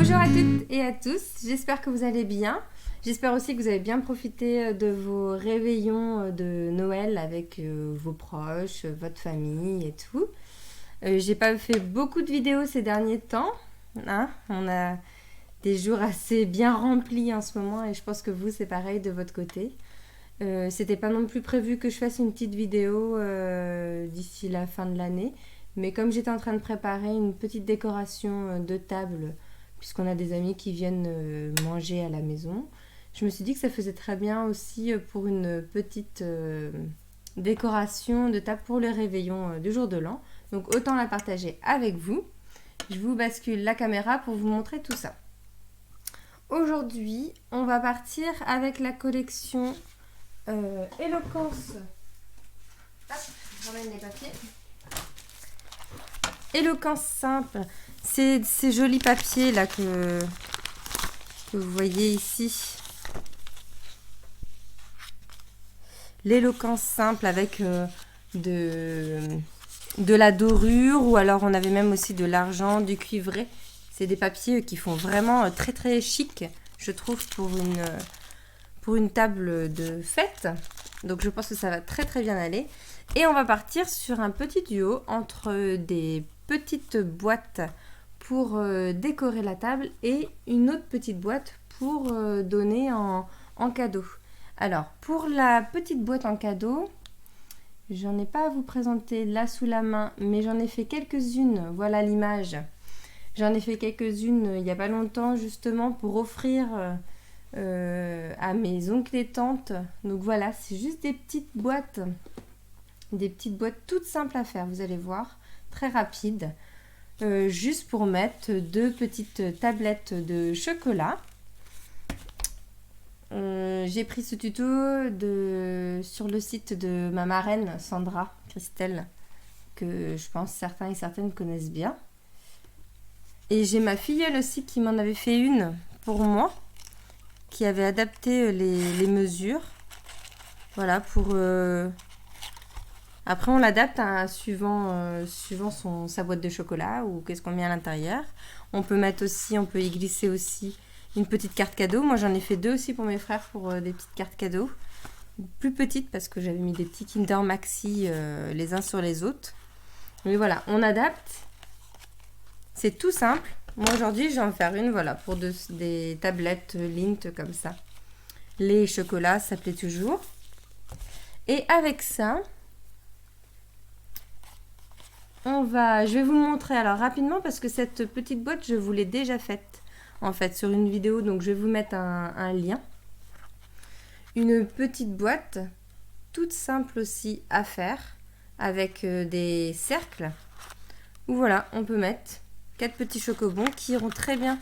Bonjour à toutes et à tous, j'espère que vous allez bien. J'espère aussi que vous avez bien profité de vos réveillons de Noël avec vos proches, votre famille et tout. J'ai pas fait beaucoup de vidéos ces derniers temps, hein. On a des jours assez bien remplis en ce moment et je pense que vous c'est pareil de votre côté. C'était pas non plus prévu que je fasse une petite vidéo d'ici la fin de l'année, mais comme j'étais en train de préparer une petite décoration de table, puisqu'on a des amis qui viennent manger à la maison, je me suis dit que ça faisait très bien aussi pour une petite décoration de table pour le réveillon du jour de l'an. Donc autant la partager avec vous. Je vous bascule la caméra pour vous montrer tout ça. Aujourd'hui, on va partir avec la collection Éloquence. Hop, je ramène les papiers. Éloquence simple. C'est ces jolis papiers là que vous voyez ici. L'éloquence simple avec de la dorure, ou alors on avait même aussi de l'argent, du cuivré. C'est des papiers qui font vraiment très très chic, je trouve, pour une table de fête. Donc je pense que ça va très très bien aller. Et on va partir sur un petit duo entre des petites boîtes pour décorer la table et une autre petite boîte pour donner en cadeau. Alors, pour la petite boîte en cadeau, j'en ai pas à vous présenter là sous la main, mais j'en ai fait quelques-unes. Voilà l'image. J'en ai fait quelques-unes il n'y a pas longtemps, justement, pour offrir à mes oncles et tantes. Donc voilà, c'est juste des petites boîtes toutes simples à faire, vous allez voir, très rapides. Juste pour mettre deux petites tablettes de chocolat. J'ai pris ce tuto sur le site de ma marraine Sandra Christelle, que je pense certains et certaines connaissent bien. Et j'ai ma filleule aussi qui m'en avait fait une pour moi, qui avait adapté les mesures. Voilà, pour... Après, on l'adapte suivant sa boîte de chocolat ou qu'est-ce qu'on met à l'intérieur. On peut y glisser aussi une petite carte cadeau. Moi, j'en ai fait deux aussi pour mes frères pour des petites cartes cadeaux. Plus petites parce que j'avais mis des petits Kinder Maxi les uns sur les autres. Mais voilà, on adapte. C'est tout simple. Moi, aujourd'hui, je vais en faire une, voilà, pour des tablettes Lindt comme ça. Les chocolats, ça plaît toujours. Et avec ça... je vais vous le montrer alors rapidement parce que cette petite boîte, je vous l'ai déjà faite en fait sur une vidéo, donc je vais vous mettre un lien. Une petite boîte toute simple aussi à faire avec des cercles où voilà, on peut mettre 4 petits chocobons qui iront très bien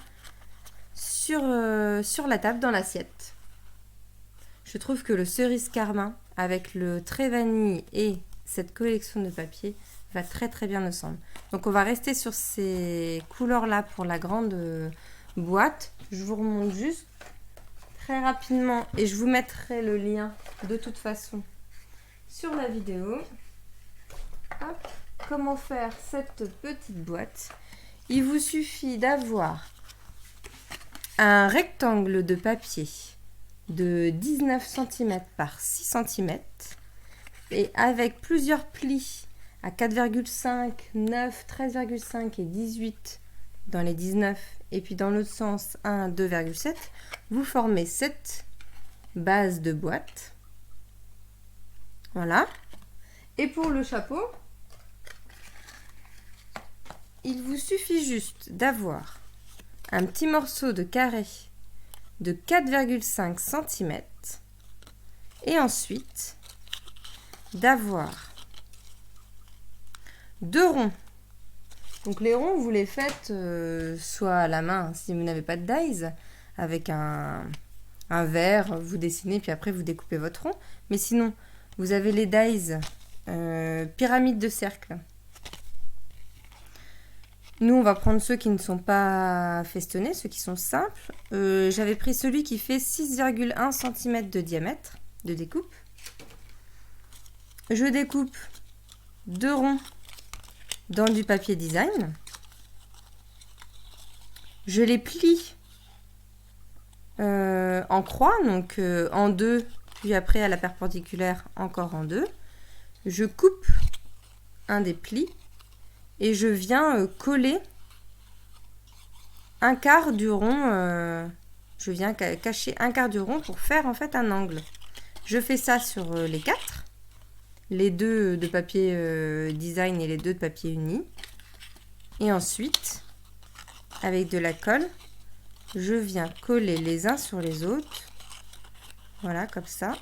sur la table dans l'assiette. Je trouve que le cerise carmin avec le trait vanille et cette collection de papier va très très bien ensemble. Donc on va rester sur ces couleurs là pour la grande boîte. Je vous remonte juste très rapidement et je vous mettrai le lien de toute façon sur la vidéo. Hop. Comment faire cette petite boîte? Il vous suffit d'avoir un rectangle de papier de 19 cm par 6 cm et avec plusieurs plis à 4,5, 9, 13,5 et 18 dans les 19 et puis dans l'autre sens 1, 2,7, vous formez cette base de boîte. Voilà. Et pour le chapeau, il vous suffit juste d'avoir un petit morceau de carré de 4,5 cm et ensuite d'avoir 2 ronds. Donc les ronds, vous les faites soit à la main, si vous n'avez pas de dies, avec un verre, vous dessinez, puis après vous découpez votre rond. Mais sinon, vous avez les dies pyramide de cercle. Nous, on va prendre ceux qui ne sont pas festonnés, ceux qui sont simples. J'avais pris celui qui fait 6,1 cm de diamètre de découpe. Je découpe 2 ronds dans du papier design. Je les plie en croix, donc en deux, puis après à la perpendiculaire encore en deux. Je coupe un des plis et je viens coller un quart du rond. Je viens cacher un quart du rond pour faire en fait un angle. Je fais ça sur les quatre, les deux de papier design et les deux de papier uni. Et ensuite, avec de la colle, je viens coller les uns sur les autres. Voilà, comme ça.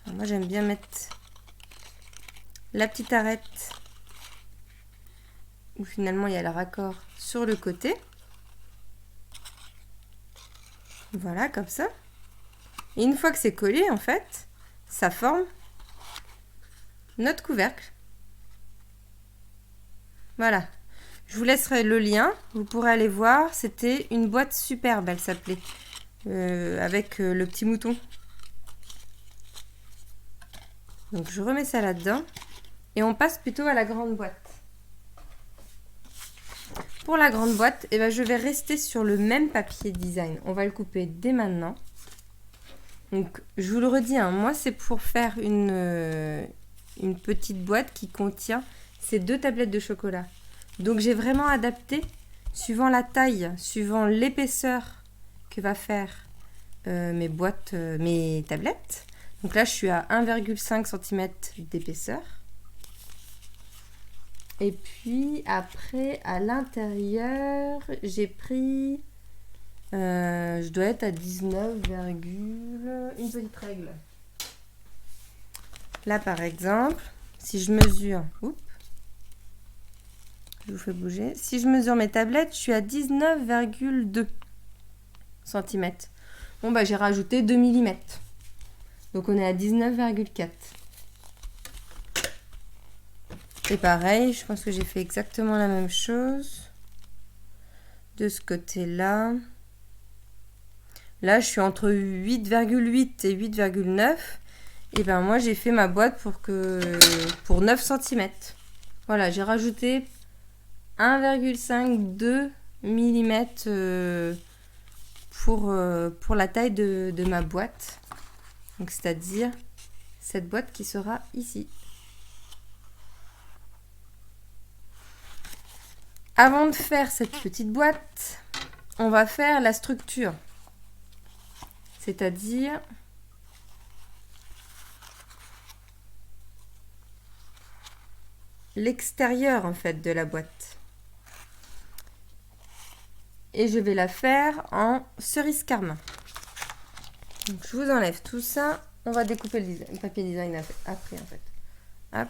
Alors moi, j'aime bien mettre la petite arête où finalement il y a le raccord sur le côté. Voilà, comme ça. Et une fois que c'est collé, en fait, ça forme notre couvercle. Voilà. Je vous laisserai le lien. Vous pourrez aller voir. C'était une boîte superbe, elle s'appelait. Avec le petit mouton. Donc je remets ça là-dedans. Et on passe plutôt à la grande boîte. Pour la grande boîte, eh ben, je vais rester sur le même papier design. On va le couper dès maintenant. Donc, je vous le redis, hein, moi, c'est pour faire une petite boîte qui contient ces 2 tablettes de chocolat. Donc, j'ai vraiment adapté, suivant la taille, suivant l'épaisseur que va faire mes tablettes. Donc là, je suis à 1,5 cm d'épaisseur. Et puis, après, à l'intérieur, j'ai pris... je dois être à 19, une petite règle. Là, par exemple, si je mesure... Oups, je vous fais bouger. Si je mesure mes tablettes, je suis à 19,2 cm. Bon, bah, j'ai rajouté 2 mm. Donc, on est à 19,4. Et pareil, je pense que j'ai fait exactement la même chose. De ce côté-là. Là, je suis entre 8,8 et 8,9. Et ben moi, j'ai fait ma boîte pour 9 cm. Voilà, j'ai rajouté 1,5-2 mm pour la taille de ma boîte. Donc, c'est-à-dire cette boîte qui sera ici. Avant de faire cette petite boîte, on va faire la structure. C'est-à-dire l'extérieur en fait de la boîte. Et je vais la faire en cerise carmin. Donc je vous enlève tout ça. On va découper le papier design après en fait. Hop.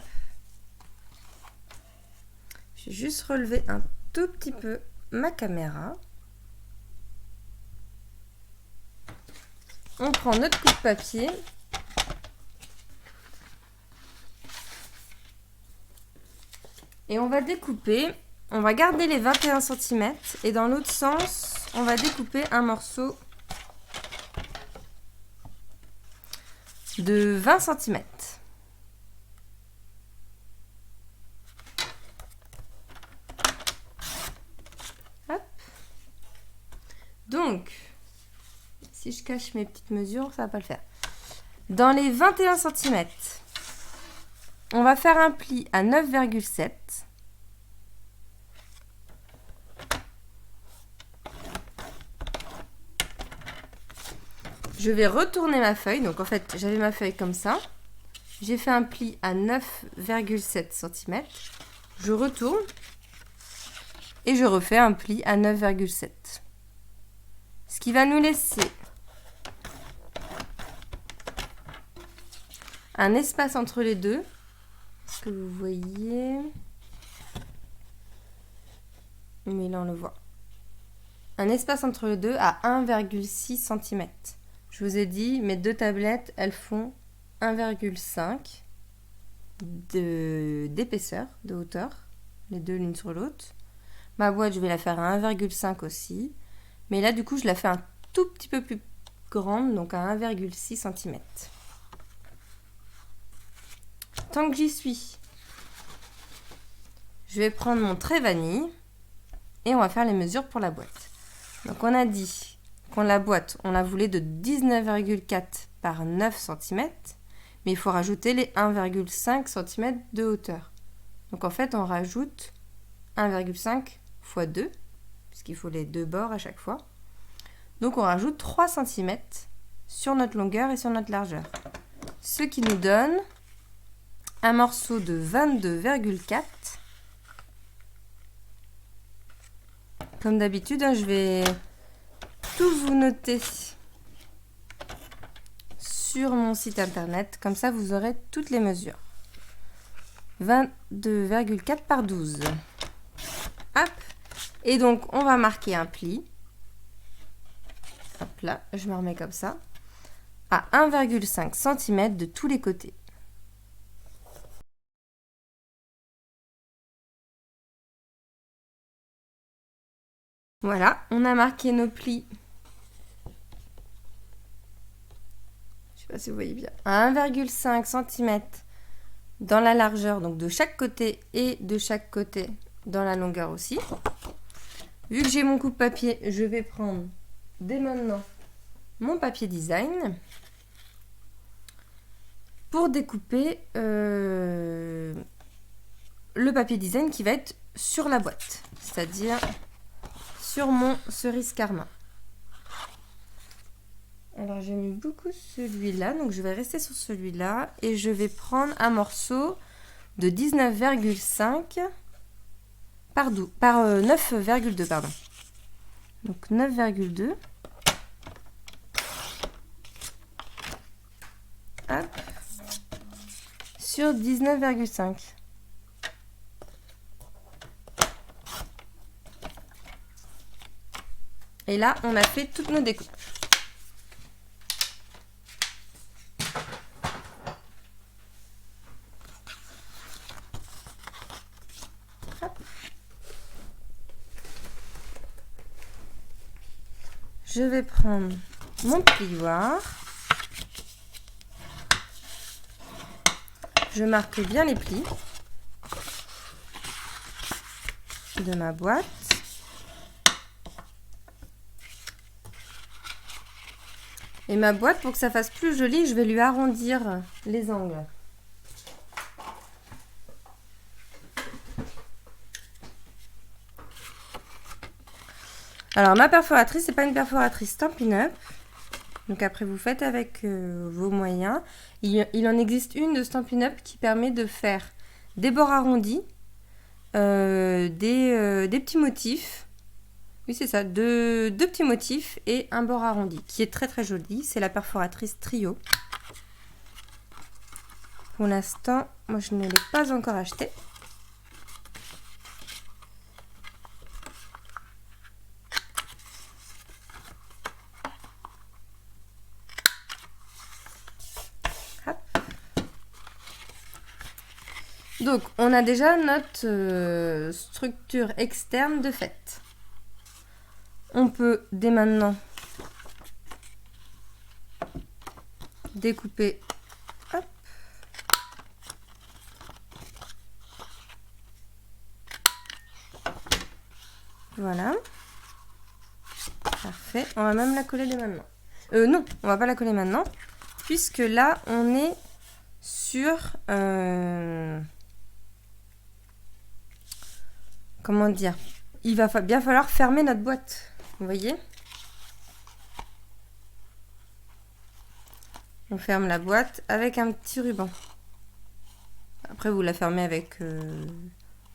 Je vais juste relever un tout petit peu ma caméra. On prend notre coup de papier. Et on va découper. On va garder les 21 cm. Et dans l'autre sens, on va découper un morceau de 20 cm. Hop. Donc, si je cache mes petites mesures, ça va pas le faire. Dans les 21 cm, on va faire un pli à 9,7. Je vais retourner ma feuille. Donc en fait, j'avais ma feuille comme ça. J'ai fait un pli à 9,7 cm. Je retourne et je refais un pli à 9,7. Ce qui va nous laisser un espace entre les deux. Est-ce que vous voyez? Mais là, on le voit. Un espace entre les deux à 1,6 cm. Je vous ai dit, mes 2 tablettes, elles font 1,5 d'épaisseur, de hauteur, les deux l'une sur l'autre. Ma boîte, je vais la faire à 1,5 aussi. Mais là, du coup, je la fais un tout petit peu plus grande, donc à 1,6 cm. Tant que j'y suis, je vais prendre mon trait vanille. et on va faire les mesures pour la boîte. Donc on a dit qu'on la boîte, on la voulait de 19,4 par 9 cm, mais il faut rajouter les 1,5 cm de hauteur. Donc en fait, on rajoute 1,5 fois 2, puisqu'il faut les deux bords à chaque fois. Donc on rajoute 3 cm sur notre longueur et sur notre largeur. Ce qui nous donne un morceau de 22,4. Comme d'habitude, je vais tout vous noter sur mon site internet. Comme ça, vous aurez toutes les mesures. 22,4 par 12. Hop. Et donc, on va marquer un pli. Hop là, je me remets comme ça. À 1,5 cm de tous les côtés. Voilà, on a marqué nos plis. Je ne sais pas si vous voyez bien. À 1,5 cm dans la largeur, donc de chaque côté et de chaque côté dans la longueur aussi. Vu que j'ai mon coupe-papier, je vais prendre dès maintenant mon papier design pour découper le papier design qui va être sur la boîte, c'est-à-dire sur mon cerise karma. Alors j'aime beaucoup celui-là, donc je vais rester sur celui-là et je vais prendre un morceau de 19,5 par 9,2 pardon. Donc 9,2. Hop. Sur 19,5. Et là, on a fait toutes nos découpes. Hop. Je vais prendre mon plioir. Je marque bien les plis de ma boîte. Et ma boîte, pour que ça fasse plus joli, je vais lui arrondir les angles. Alors ma perforatrice, c'est pas une perforatrice Stampin' Up. Donc après vous faites avec vos moyens. Il en existe une de Stampin' Up qui permet de faire des bords arrondis, des petits motifs. Oui c'est ça, deux petits motifs et un bord arrondi qui est très très joli. C'est la perforatrice Trio. Pour l'instant, moi je ne l'ai pas encore achetée. Donc, on a déjà notre structure externe de faite. On peut dès maintenant découper. Hop. Voilà. Parfait. On va même la coller dès maintenant. Non, on va pas la coller maintenant, puisque là, on est sur... comment dire, il va bien falloir fermer notre boîte, vous voyez. On ferme la boîte avec un petit ruban. Après vous la fermez avec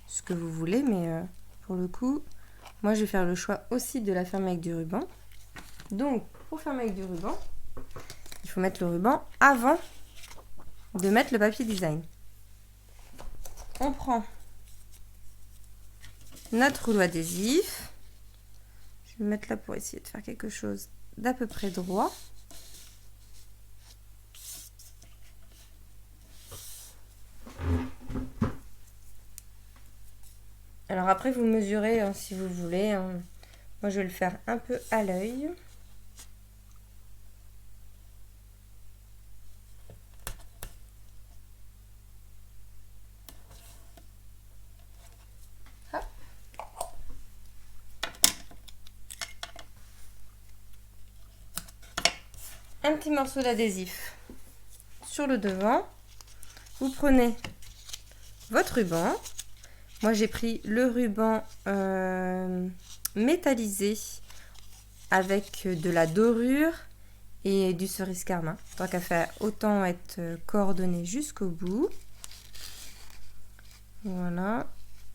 ce que vous voulez, mais pour le coup, moi je vais faire le choix aussi de la fermer avec du ruban. Donc pour fermer avec du ruban, il faut mettre le ruban avant de mettre le papier design. On prend notre rouleau adhésif. Je vais me mettre là pour essayer de faire quelque chose d'à peu près droit. Alors après vous mesurez hein, si vous voulez. Hein. Moi je vais le faire un peu à l'œil. un petit morceau d'adhésif sur le devant. Vous prenez votre ruban. Moi, j'ai pris le ruban métallisé avec de la dorure et du cerise carmin. Tant qu'à faire, autant être coordonné jusqu'au bout. Voilà.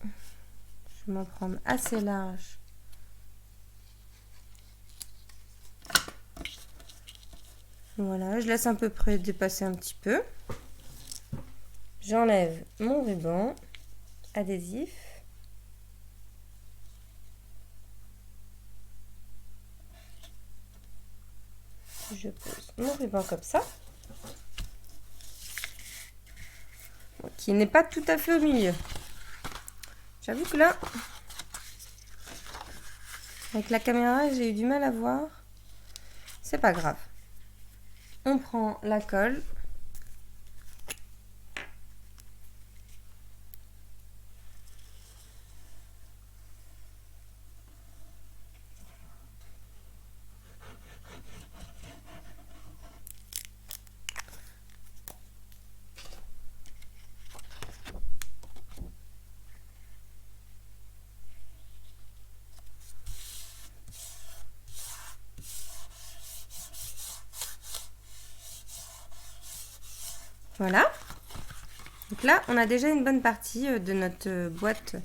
Je vais m'en prendre assez large. Voilà, je laisse à peu près dépasser un petit peu. J'enlève mon ruban adhésif. Je pose mon ruban comme ça. Qui n'est pas tout à fait au milieu. J'avoue que là, avec la caméra, j'ai eu du mal à voir. C'est pas grave. On prend la colle. Voilà. Donc là, on a déjà une bonne partie de notre boîte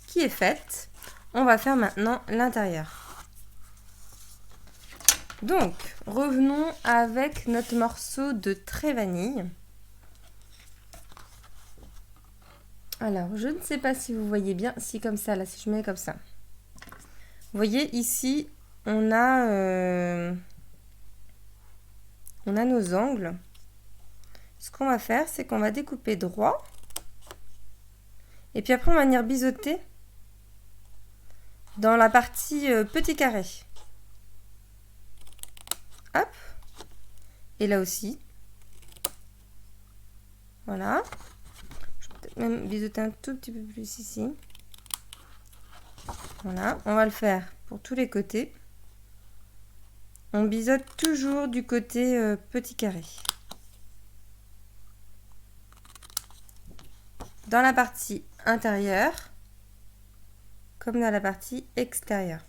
qui est faite. On va faire maintenant l'intérieur. Donc, revenons avec notre morceau de trait vanille. Alors, je ne sais pas si vous voyez bien, si comme ça, là, si je mets comme ça. Vous voyez, ici, on a nos angles. Ce qu'on va faire, c'est qu'on va découper droit. Et puis après, on va venir biseauter dans la partie petit carré. Hop. Et là aussi. Voilà. Je vais peut-être même biseauter un tout petit peu plus ici. Voilà. On va le faire pour tous les côtés. On biseaute toujours du côté petit carré. Dans la partie intérieure, comme dans la partie extérieure.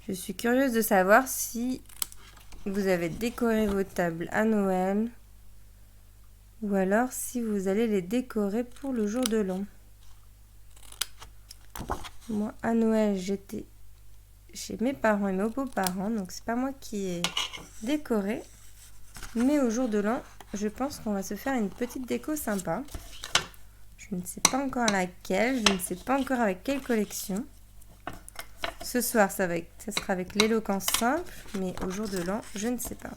Je suis curieuse de savoir si vous avez décoré vos tables à Noël ou alors si vous allez les décorer pour le jour de l'an. Moi, à Noël, j'étais chez mes parents et mes beaux-parents, donc c'est pas moi qui ai décoré. Mais au jour de l'an, je pense qu'on va se faire une petite déco sympa. Je ne sais pas encore laquelle, je ne sais pas encore avec quelle collection. Ce soir, ça sera avec l'éloquence simple, mais au jour de l'an, je ne sais pas.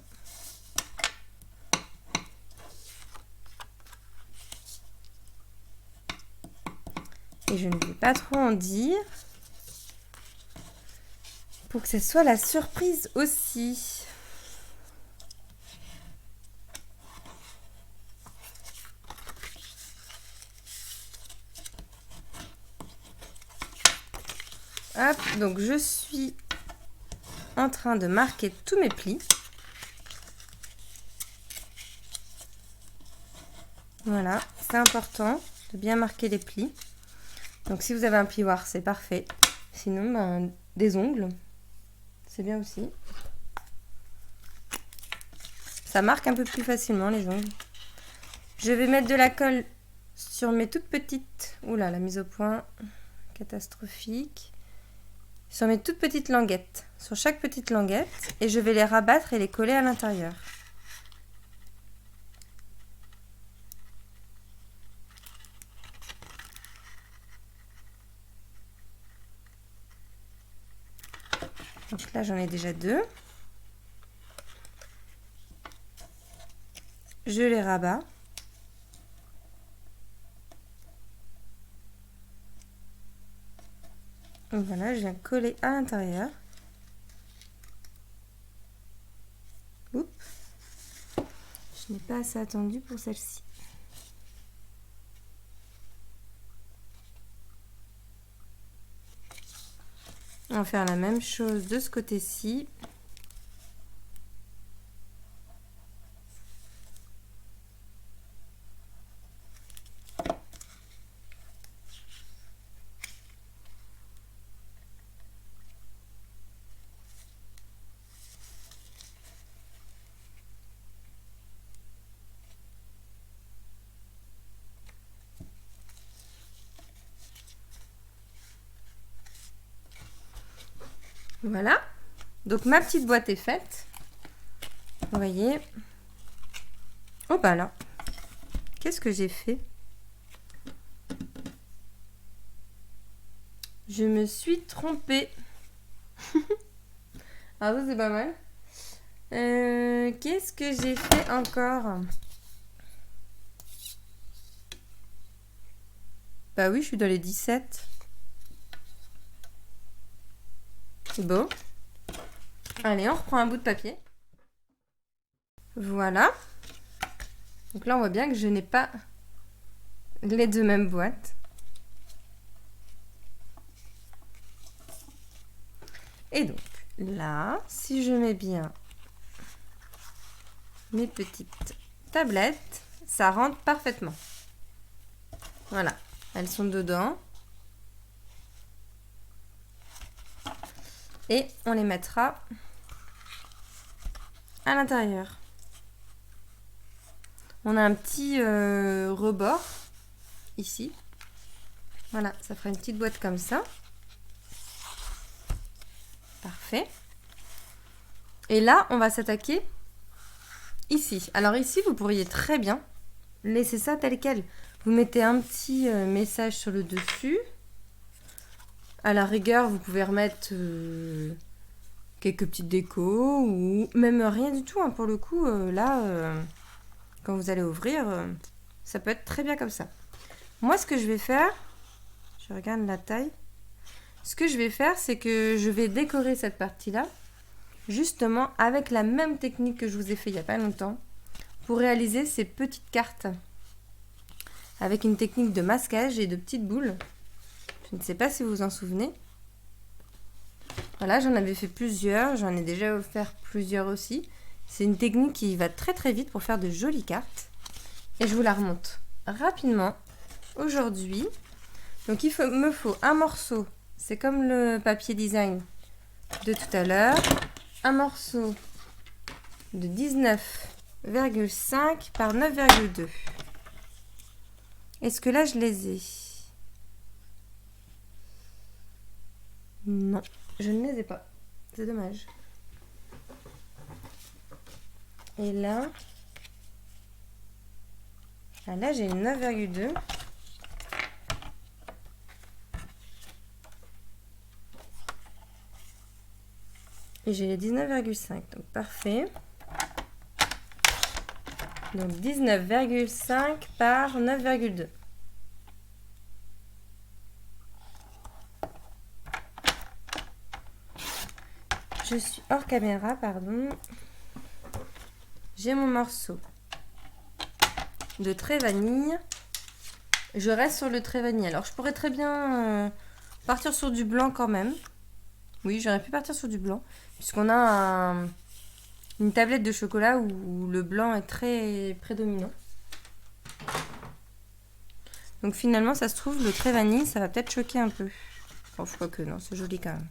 Et je ne vais pas trop en dire, pour que ce soit la surprise aussi. Hop, donc je suis en train de marquer tous mes plis. Voilà, c'est important de bien marquer les plis. Donc si vous avez un plioir, c'est parfait. Sinon, ben, des ongles, c'est bien aussi. Ça marque un peu plus facilement les ongles. Je vais mettre de la colle sur mes toutes petites... Oula, la mise au point, catastrophique. Sur mes toutes petites languettes, sur chaque petite languette, et je vais les rabattre et les coller à l'intérieur. Donc là, j'en ai déjà 2. Je les rabats. Voilà, je viens coller à l'intérieur. Oups. Je n'ai pas assez attendu pour celle-ci. On va faire la même chose de ce côté-ci. Voilà, donc ma petite boîte est faite. Vous voyez. Oh bah là, qu'est-ce que j'ai fait? Je me suis trompée. Ah ça c'est pas mal. Qu'est-ce que j'ai fait encore? Bah oui, je suis dans les 17. C'est beau. Allez, on reprend un bout de papier. Voilà. Donc là, on voit bien que je n'ai pas les deux mêmes boîtes. Et donc, là, si je mets bien mes petites tablettes, ça rentre parfaitement. Voilà, elles sont dedans. Et on les mettra à l'intérieur. On a un petit rebord ici. Voilà, ça fera une petite boîte comme ça. Parfait. Et là, on va s'attaquer ici. Alors ici, vous pourriez très bien laisser ça tel quel. Vous mettez un petit message sur le dessus. À la rigueur, vous pouvez remettre quelques petites décos ou même rien du tout. Hein, pour le coup, là, quand vous allez ouvrir, ça peut être très bien comme ça. Moi, ce que je vais faire, je regarde la taille. Ce que je vais faire, c'est que je vais décorer cette partie-là, justement avec la même technique que je vous ai fait il n'y a pas longtemps, pour réaliser ces petites cartes avec une technique de masquage et de petites boules. Je ne sais pas si vous vous en souvenez. Voilà, j'en avais fait plusieurs, j'en ai déjà offert plusieurs aussi. C'est une technique qui va très très vite pour faire de jolies cartes. Et je vous la remonte rapidement aujourd'hui. Donc il me faut un morceau, c'est comme le papier design de tout à l'heure. Un morceau de 19,5 par 9,2. Est-ce que là je les ai? Non, je ne les ai pas. C'est dommage. Et là, là j'ai une 9,2. Et j'ai les 19,5. Donc parfait. Donc 19,5 par 9,2. Je suis hors caméra, pardon. J'ai mon morceau de trait vanille. Je reste sur le trait vanille. Alors je pourrais très bien partir sur du blanc quand même. Oui, j'aurais pu partir sur du blanc. Puisqu'on a une tablette de chocolat où le blanc est très prédominant. Donc finalement, ça se trouve, le trait vanille, ça va peut-être choquer un peu. Bon, je crois que non, c'est joli quand même.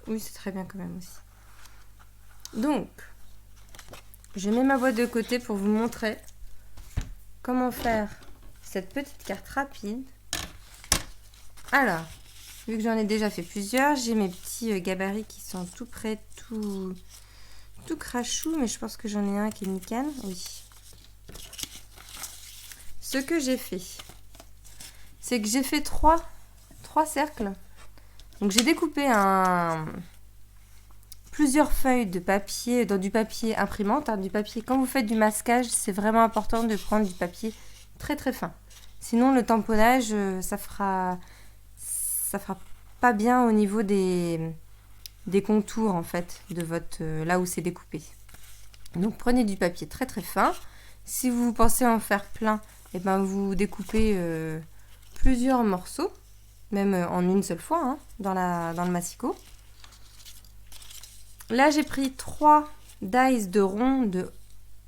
Oui, c'est très bien quand même aussi. Donc, je mets ma boîte de côté pour vous montrer comment faire cette petite carte rapide. Alors, vu que j'en ai déjà fait plusieurs, j'ai mes petits gabarits qui sont tout prêts, tout crachou, mais je pense que j'en ai un qui est nickel. Oui. Ce que j'ai fait, c'est que j'ai fait trois cercles. Donc j'ai découpé plusieurs feuilles de papier, dans du papier imprimante, du papier. Quand vous faites du masquage, c'est vraiment important de prendre du papier très très fin. Sinon le tamponnage, ça fera pas bien au niveau des contours en fait de votre là où c'est découpé. Donc prenez du papier très très fin. Si vous pensez en faire plein, et ben vous découpez plusieurs morceaux. même en une seule fois, hein, dans le massicot. Là, j'ai pris 3 dice de ronds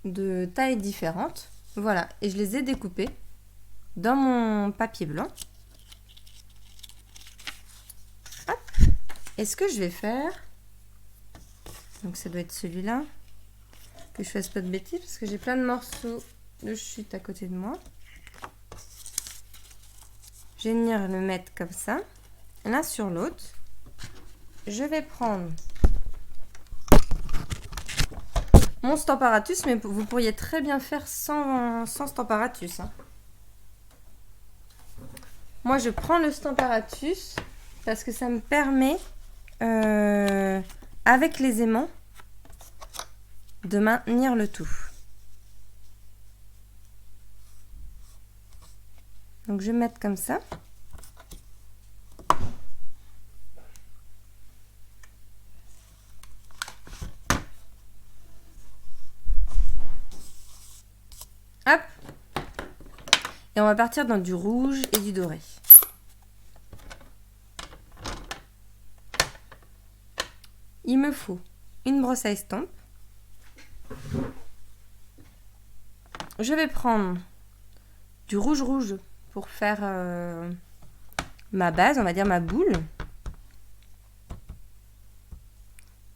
de tailles différentes. Voilà, et je les ai découpés dans mon papier blanc. Hop. Et ce que je vais faire, donc ça doit être celui-là, que je fasse pas de bêtises parce que j'ai plein de morceaux de chute à côté de moi. Je vais venir le mettre comme ça, l'un sur l'autre. Je vais prendre mon Stamparatus, mais vous pourriez très bien faire sans Stamparatus, hein. Moi, je prends le Stamparatus parce que ça me permet, avec les aimants, de maintenir le tout. Donc, je vais mettre comme ça. Hop. Et on va partir dans du rouge et du doré. Il me faut une brosse à estompe. Je vais prendre du rouge pour faire ma base, on va dire ma boule.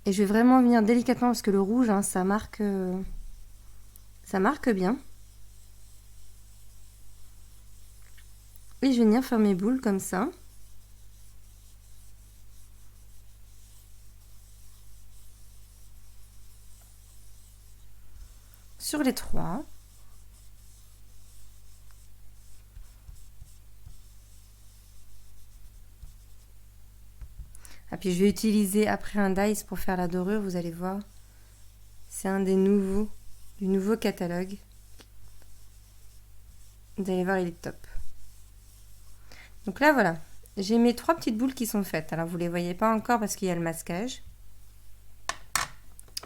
Et je vais vraiment venir délicatement parce que le rouge, hein, ça marque bien. Et je vais venir faire mes boules comme ça. Sur les 3. Et puis je vais utiliser après un dice pour faire la dorure, vous allez voir. C'est un des nouveaux, du nouveau catalogue. Vous allez voir, il est top. Donc là, voilà. J'ai mes 3 petites boules qui sont faites. Alors, vous ne les voyez pas encore parce qu'il y a le masquage.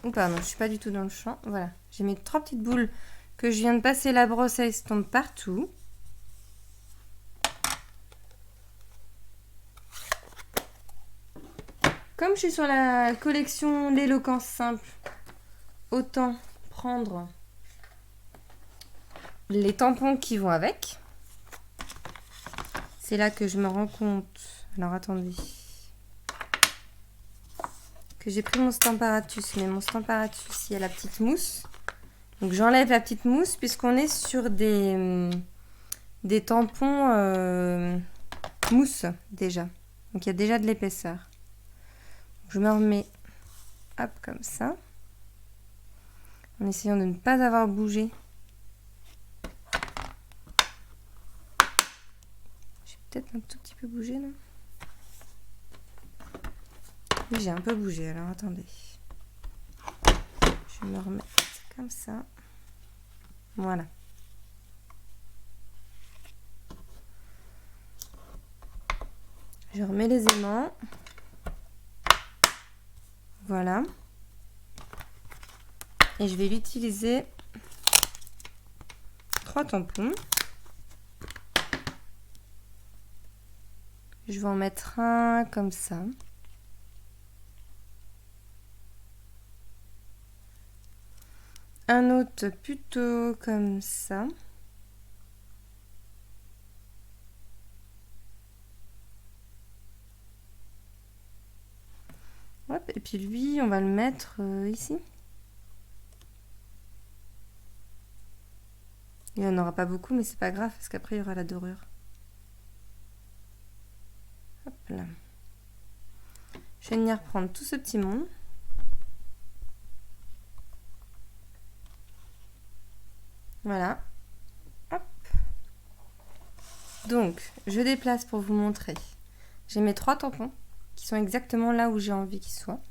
Oh, pardon, je ne suis pas du tout dans le champ. Voilà. J'ai mes 3 petites boules que je viens de passer la brosse à estompe partout. Comme je suis sur la collection l'éloquence simple, autant prendre les tampons qui vont avec. C'est là que je me rends compte, alors attendez, que j'ai pris mon Stamparatus, mais mon Stamparatus, il y a la petite mousse. Donc j'enlève la petite mousse puisqu'on est sur des tampons mousse déjà. Donc il y a déjà de l'épaisseur. Je me remets, hop, comme ça, en essayant de ne pas avoir bougé. Peut-être un tout petit peu bougé là. Oui, j'ai un peu bougé, alors attendez. Je vais me remettre comme ça. Voilà. Je remets les aimants. Voilà. Et je vais utiliser 3 tampons. Je vais en mettre un comme ça. Un autre plutôt comme ça. Hop, et puis lui, on va le mettre ici. Il n'y en aura pas beaucoup, mais c'est pas grave, parce qu'après, il y aura la dorure. Hop là. Je vais venir prendre tout ce petit monde. Voilà. Hop. Donc, je déplace pour vous montrer. J'ai mes 3 tampons qui sont exactement là où j'ai envie qu'ils soient.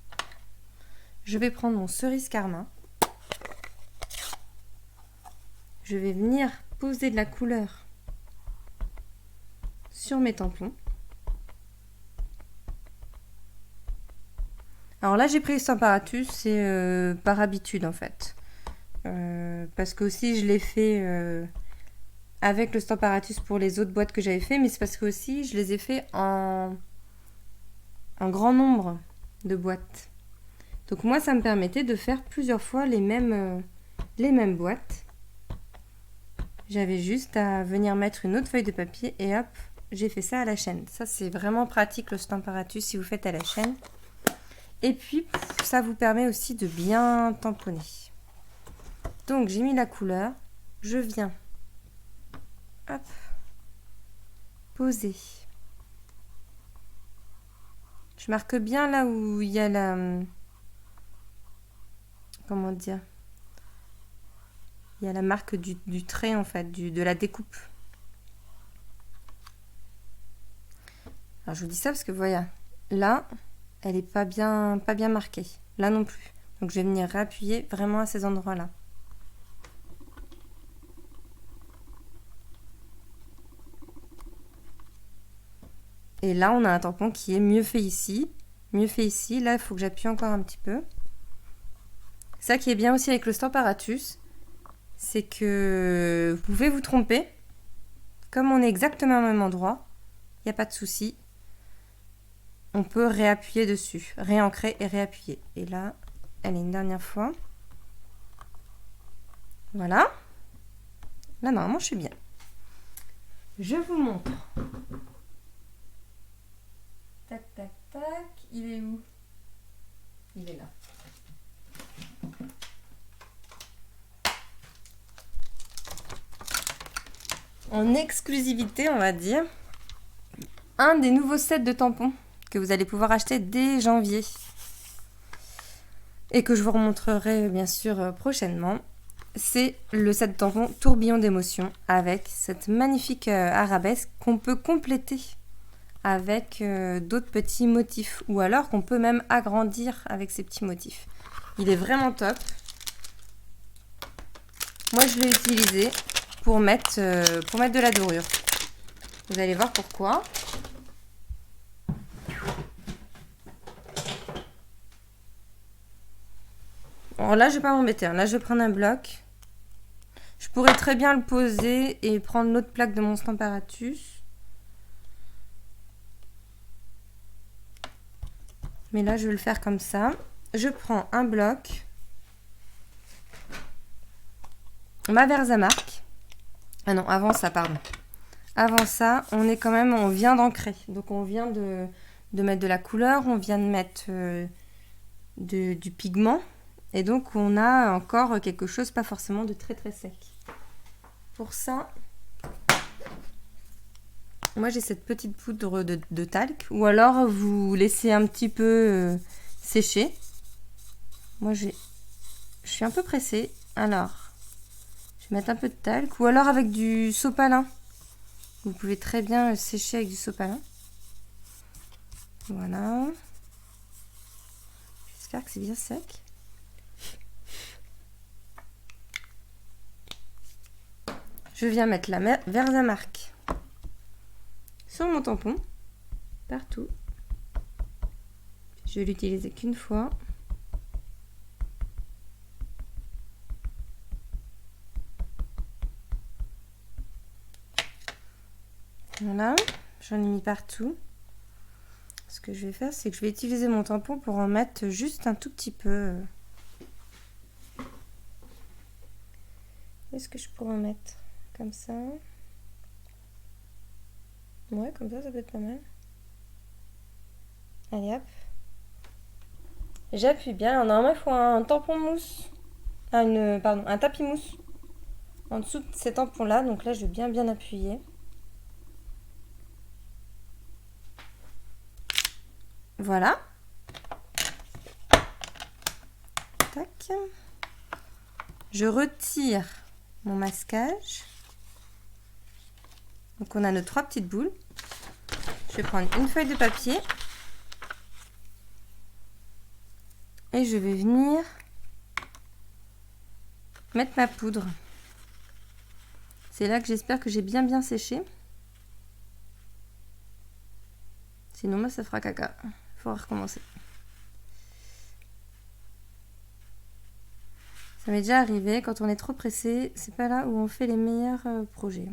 Je vais prendre mon cerise carmin. Je vais venir poser de la couleur sur mes tampons. Alors là, j'ai pris le Stamparatus, c'est par habitude en fait. Parce que aussi je l'ai fait avec le Stamparatus pour les autres boîtes que j'avais fait, mais c'est parce que aussi je les ai fait en grand nombre de boîtes. Donc moi, ça me permettait de faire plusieurs fois les mêmes boîtes. J'avais juste à venir mettre une autre feuille de papier et hop, j'ai fait ça à la chaîne. Ça, c'est vraiment pratique le Stamparatus si vous faites à la chaîne. Et puis, ça vous permet aussi de bien tamponner. Donc, j'ai mis la couleur. Je viens, hop, poser. Je marque bien là où il y a la... Comment dire? Il y a la marque du trait, en fait, de la découpe. Alors, je vous dis ça parce que, voyez, là, elle n'est pas bien marquée. Là non plus. Donc, je vais venir réappuyer vraiment à ces endroits-là. Et là, on a un tampon qui est mieux fait ici. Mieux fait ici. Là, il faut que j'appuie encore un petit peu. Ça qui est bien aussi avec le Stamparatus, c'est que vous pouvez vous tromper. Comme on est exactement au même endroit, il n'y a pas de souci. On peut réappuyer dessus. Réancrer et réappuyer. Et là, elle est une dernière fois. Voilà. Là, normalement, je suis bien. Je vous montre. Tac, tac, tac. Il est où? Il est là. En exclusivité, on va dire, un des nouveaux sets de tampons que vous allez pouvoir acheter dès janvier. Et que je vous remontrerai bien sûr prochainement. C'est le set de tampons tourbillon d'émotion avec cette magnifique arabesque qu'on peut compléter avec d'autres petits motifs ou alors qu'on peut même agrandir avec ces petits motifs. Il est vraiment top. Moi, je l'ai utilisé pour mettre de la dorure. Vous allez voir pourquoi. Alors là, je vais pas m'embêter. Là, je vais prendre un bloc. Je pourrais très bien le poser et prendre l'autre plaque de mon Stamparatus. Mais là, je vais le faire comme ça. Je prends un bloc. Ma Versamark. Ah non, avant ça, pardon. Avant ça, on vient d'ancrer. Donc, on vient de mettre de la couleur. On vient de mettre du pigment. Et donc, on a encore quelque chose, pas forcément de très très sec. Pour ça... Moi, j'ai cette petite poudre de talc. Ou alors, vous laissez un petit peu sécher. Moi, je suis un peu pressée. Alors, je vais mettre un peu de talc. Ou alors avec du sopalin. Vous pouvez très bien sécher avec du sopalin. Voilà. J'espère que c'est bien sec. Je viens mettre la Versamark sur mon tampon, partout. Je vais l'utiliser qu'une fois. Voilà, j'en ai mis partout. Ce que je vais faire, c'est que je vais utiliser mon tampon pour en mettre juste un tout petit peu. Est-ce que je pourrais en mettre comme ça? Ouais, comme ça peut être pas mal. Allez, hop. J'appuie bien. Alors, normalement, il faut un tampon mousse. Un tapis mousse. En dessous de ces tampons-là. Donc là, je vais bien appuyer. Voilà. Tac. Je retire mon masquage. Donc on a nos 3 petites boules. Je vais prendre une feuille de papier. Et je vais venir mettre ma poudre. C'est là que j'espère que j'ai bien séché. Sinon, moi, ça fera caca. Il faudra recommencer. Ça m'est déjà arrivé, quand on est trop pressé, c'est pas là où on fait les meilleurs projets.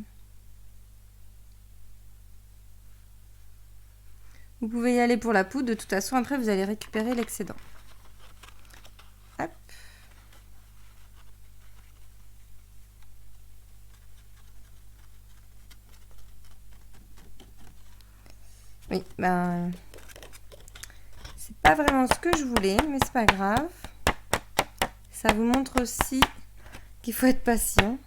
Vous pouvez y aller pour la poudre. De toute façon, après, vous allez récupérer l'excédent. Hop. Oui, ben... c'est pas vraiment ce que je voulais, mais c'est pas grave. Ça vous montre aussi qu'il faut être patient.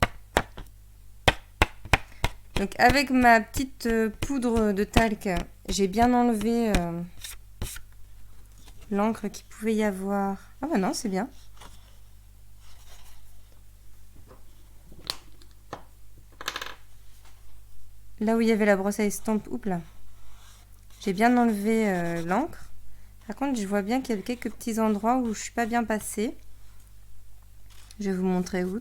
Donc avec ma petite poudre de talc, j'ai bien enlevé l'encre qu'il pouvait y avoir. Ah bah non, c'est bien. Là où il y avait la brosse à estompe, oups là. J'ai bien enlevé l'encre. Par contre, je vois bien qu'il y a quelques petits endroits où je suis pas bien passée. Je vais vous montrer où.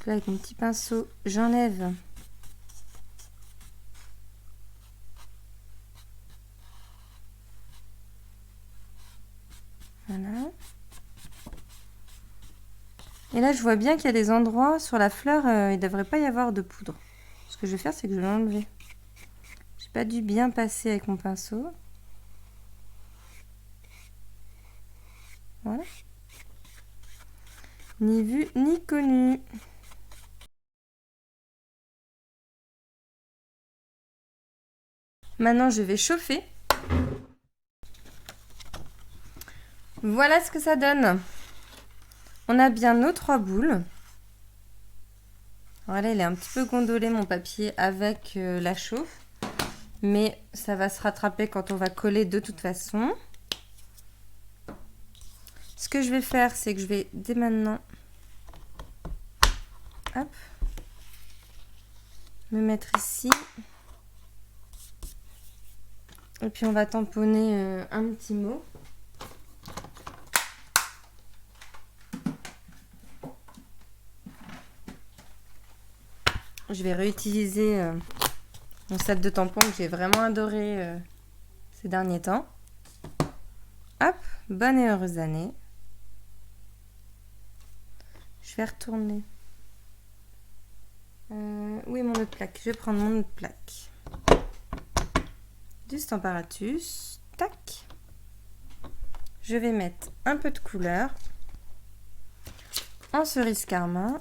Là, avec mon petit pinceau, j'enlève voilà. Et là, je vois bien qu'il y a des endroits sur la fleur, il ne devrait pas y avoir de poudre. Ce que je vais faire, c'est que je vais l'enlever. J'ai pas dû bien passer avec mon pinceau. Voilà. Ni vu, ni connu. Maintenant, je vais chauffer. Voilà ce que ça donne. On a bien nos 3 boules. Voilà, il est un petit peu gondolé mon papier avec la chauffe. Mais ça va se rattraper quand on va coller de toute façon. Ce que je vais faire, c'est que je vais dès maintenant hop, me mettre ici. Et puis on va tamponner un petit mot. Je vais réutiliser mon set de tampons que j'ai vraiment adoré ces derniers temps. Hop, bonne et heureuse année. Je vais retourner. Où est mon autre plaque? Je vais prendre mon autre plaque. Du Stamparatus. Tac. Je vais mettre un peu de couleur en cerise carmin.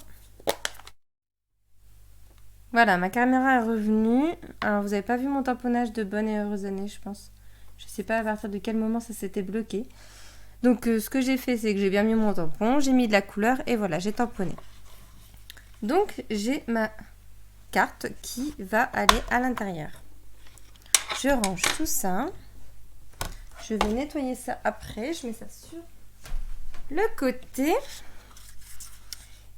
Voilà, ma caméra est revenue. Alors, vous n'avez pas vu mon tamponnage de bonne et heureuse année, je pense. Je ne sais pas à partir de quel moment ça s'était bloqué. Donc, ce que j'ai fait, c'est que j'ai bien mis mon tampon, j'ai mis de la couleur et voilà, j'ai tamponné. Donc, j'ai ma carte qui va aller à l'intérieur. Je range tout ça. Je vais nettoyer ça après. Je mets ça sur le côté.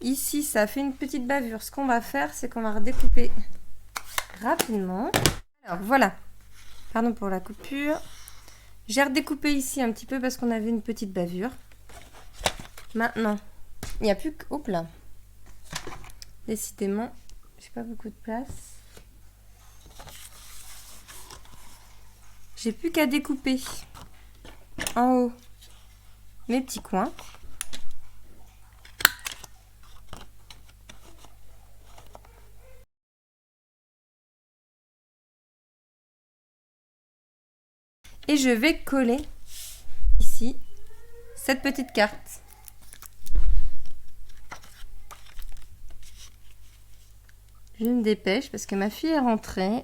Ici, ça fait une petite bavure. Ce qu'on va faire, c'est qu'on va redécouper rapidement. Alors, voilà. Pardon pour la coupure. J'ai redécoupé ici un petit peu parce qu'on avait une petite bavure. Maintenant, il n'y a plus que... Hop là. Décidément, j'ai pas beaucoup de place. J'ai plus qu'à découper en haut mes petits coins. Et je vais coller ici cette petite carte. Je me dépêche parce que ma fille est rentrée.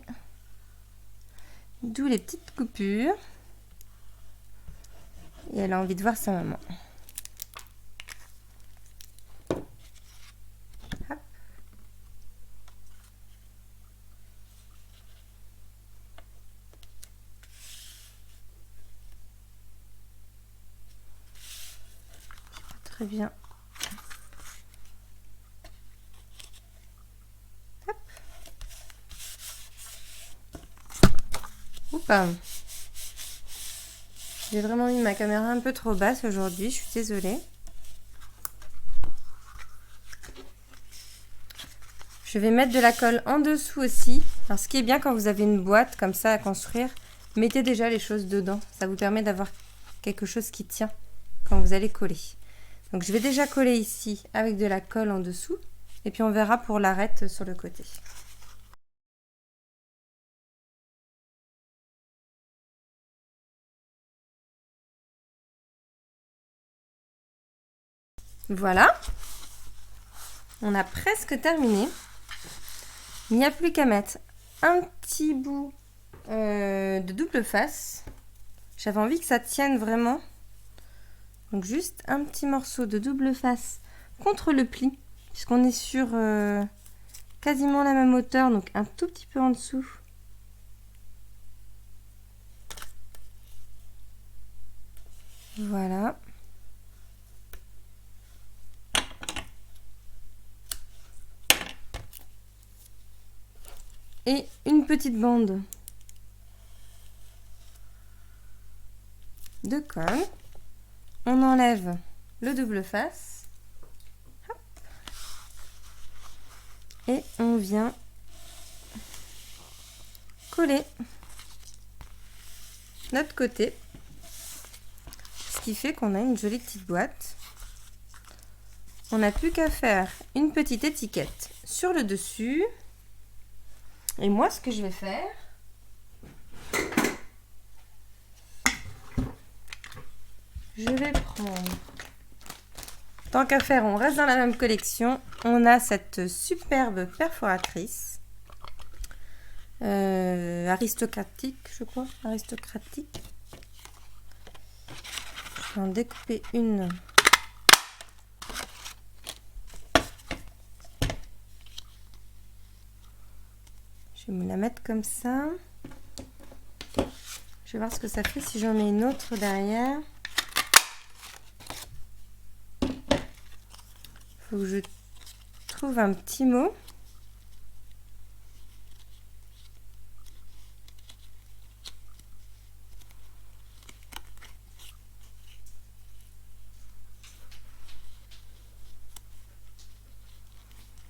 D'où les petites coupures. Et elle a envie de voir sa maman. Hop. Très bien. Hop. Oups. J'ai vraiment mis ma caméra un peu trop basse aujourd'hui, je suis désolée. Je vais mettre de la colle en dessous aussi. Alors ce qui est bien quand vous avez une boîte comme ça à construire, mettez déjà les choses dedans. Ça vous permet d'avoir quelque chose qui tient quand vous allez coller. Donc je vais déjà coller ici avec de la colle en dessous. Et puis on verra pour l'arête sur le côté. Voilà. On a presque terminé. Il n'y a plus qu'à mettre un petit bout de double face. J'avais envie que ça tienne vraiment. Donc juste un petit morceau de double face contre le pli, puisqu'on est sur quasiment la même hauteur, donc un tout petit peu en dessous. Voilà. Et une petite bande de colle. On enlève le double face. Hop. Et on vient coller notre côté. Ce qui fait qu'on a une jolie petite boîte. On n'a plus qu'à faire une petite étiquette sur le dessus. Et moi, ce que je vais faire, je vais prendre, tant qu'à faire, on reste dans la même collection, on a cette superbe perforatrice, aristocratique, je crois, aristocratique. Je vais en découper une. Je vais me la mettre comme ça. Je vais voir ce que ça fait si j'en mets une autre derrière. Il faut que je trouve un petit mot.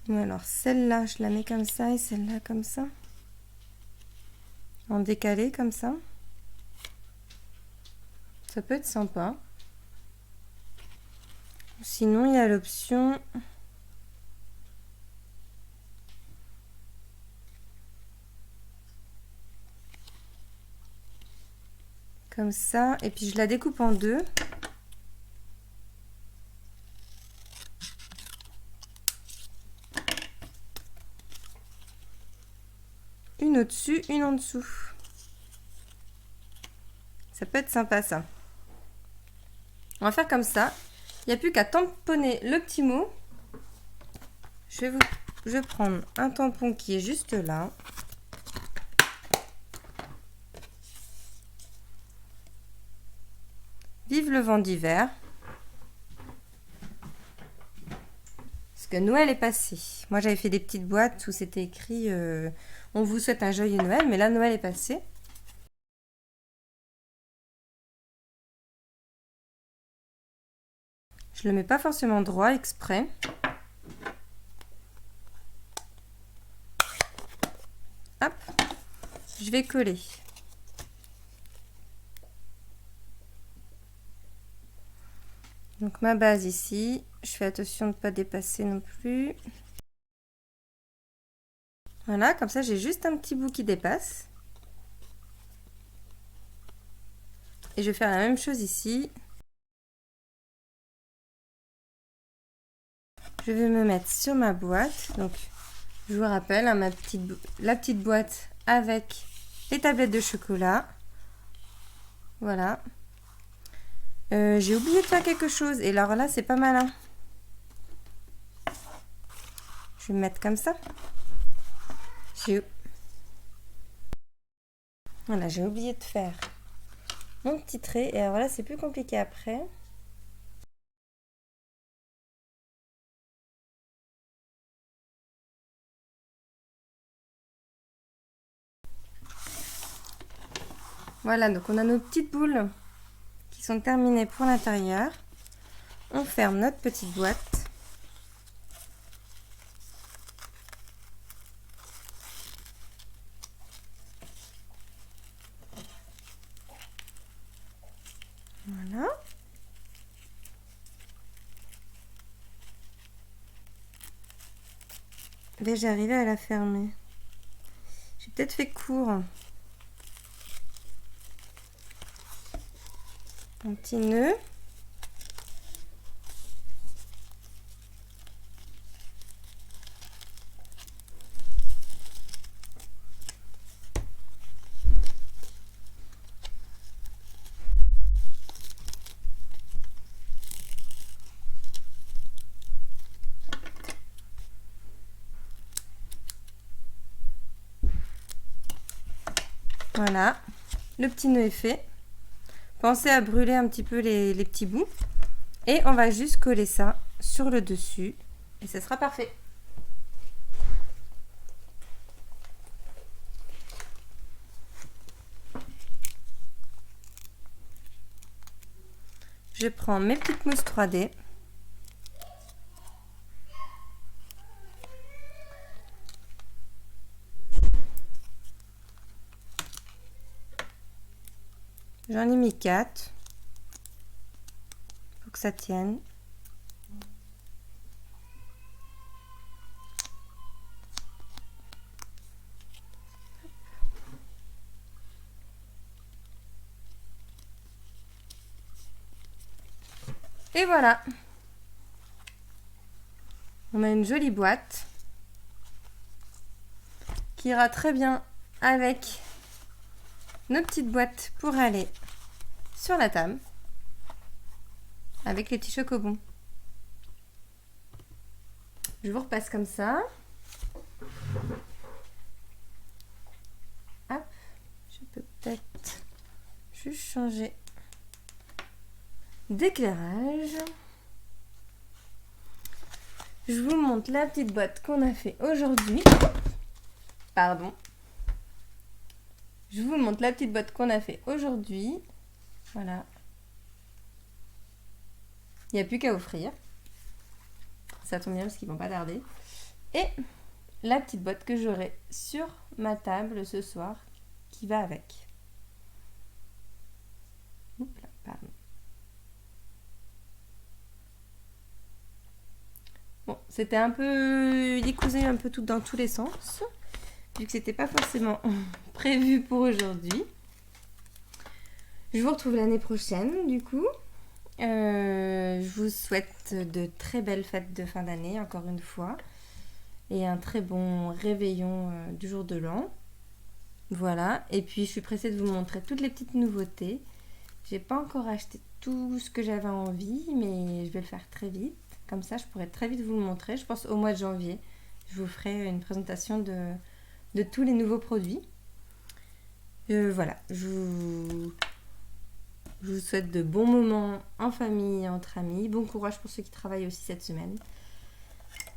Bon, alors celle-là, je la mets comme ça et celle-là comme ça. En décalé comme ça. Ça peut être sympa. Sinon, il y a l'option comme ça. Et puis je la découpe en deux. Une au-dessus, une en dessous. Ça peut être sympa ça. On va faire comme ça. Il n'y a plus qu'à tamponner le petit mot. Je vais prendre un tampon qui est juste là. Vive le vent d'hiver. Parce que Noël est passé. Moi j'avais fait des petites boîtes où c'était écrit on vous souhaite un joyeux Noël, mais là Noël est passé. Je le mets pas forcément droit exprès. Hop, je vais coller. Donc ma base ici, je fais attention de ne pas dépasser non plus. Voilà, comme ça j'ai juste un petit bout qui dépasse. Et je vais faire la même chose ici. Je vais me mettre sur ma boîte. Donc je vous rappelle, hein, la petite boîte avec les tablettes de chocolat. Voilà. J'ai oublié de faire quelque chose. Et alors là, c'est pas malin. Je vais me mettre comme ça. Voilà, j'ai oublié de faire mon petit trait. Et alors là, c'est plus compliqué après. Voilà, donc on a nos petites boules qui sont terminées pour l'intérieur. On ferme notre petite boîte. Voilà. Là, j'ai arrivé à la fermer. J'ai peut-être fait court. Un petit nœud. Voilà, le petit nœud est fait. Pensez à brûler un petit peu les petits bouts. Et on va juste coller ça sur le dessus. Et ce sera parfait. Je prends mes petites mousses 3D. J'en ai mis 4 pour que ça tienne. Et voilà. On a une jolie boîte qui ira très bien avec nos petites boîtes pour aller sur la table avec les petits chocobons. Je vous repasse comme ça. Hop, je peux peut-être juste changer d'éclairage. Je vous montre la petite boîte qu'on a fait aujourd'hui. Pardon. Je vous montre la petite boîte qu'on a fait aujourd'hui. Voilà. Il n'y a plus qu'à offrir. Ça tombe bien parce qu'ils vont pas tarder. Et la petite boîte que j'aurai sur ma table ce soir qui va avec. Oups là, pardon. Bon, c'était un peu décousé un peu tout dans tous les sens, vu que c'était pas forcément prévu pour aujourd'hui. Je vous retrouve l'année prochaine, du coup. Je vous souhaite de très belles fêtes de fin d'année, encore une fois. Et un très bon réveillon du jour de l'an. Voilà. Et puis, je suis pressée de vous montrer toutes les petites nouveautés. J'ai pas encore acheté tout ce que j'avais envie, mais je vais le faire très vite. Comme ça, je pourrai très vite vous le montrer. Je pense au mois de janvier, je vous ferai une présentation de tous les nouveaux produits. Voilà, je vous souhaite de bons moments en famille, entre amis. Bon courage pour ceux qui travaillent aussi cette semaine.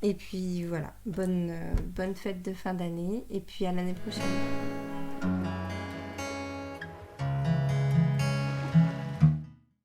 Et puis voilà, bonne fête de fin d'année. Et puis à l'année prochaine.